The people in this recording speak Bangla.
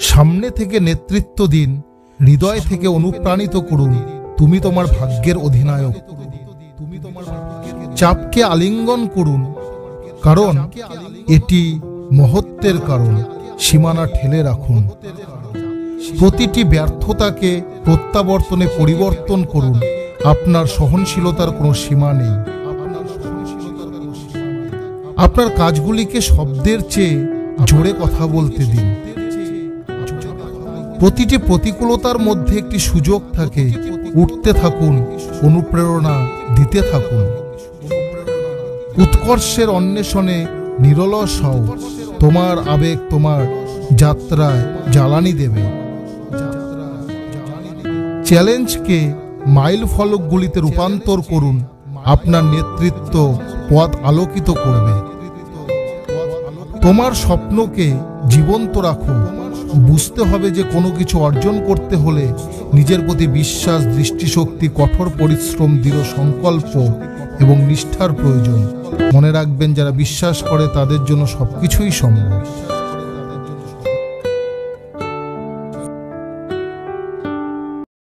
সামনে থেকে নেতৃত্ব দিন, হৃদয় থেকে অনুপ্রাণিত করুন। তুমি তোমার ভাগ্যের অধিনায়ক। চাপকে আলিঙ্গন করুন, কারণ এটি মহত্বের কারণ। সীমানা ঠেলে রাখুন। প্রতিটি ব্যর্থতাকে প্রত্যাবর্তনে পরিবর্তন করুন। আপনার সহনশীলতার কোনো সীমা নেই। আপনার কাজগুলিকে শব্দের চেয়ে জোরে কথা বলতে দিন। প্রতিটি প্রতিকূলতার মধ্যে একটি সুযোগ থাকে। উঠতে থাকুন, অনুপ্রেরণা দিতে থাকুন। উৎকর্ষের অন্বেষণে নিরলস হও। তোমার আবেগ তোমার যাত্রায় জ্বালানি দেবে। চ্যালেঞ্জকে মাইল ফলকগুলিতে রূপান্তর করুন। আপনার নেতৃত্ব পথ আলোকিত করবে। তোমার স্বপ্নকে জীবন্ত রাখো। বুঝতে হবে যে কোনো কিছু অর্জন করতে হলে নিজের প্রতি বিশ্বাস, দৃষ্টিশক্তি, কঠোর পরিশ্রম, দৃঢ় সংকল্প এবং নিষ্ঠার প্রয়োজন। মনে রাখবেন, যারা বিশ্বাস করে তাদের জন্য সবকিছুই সম্ভব।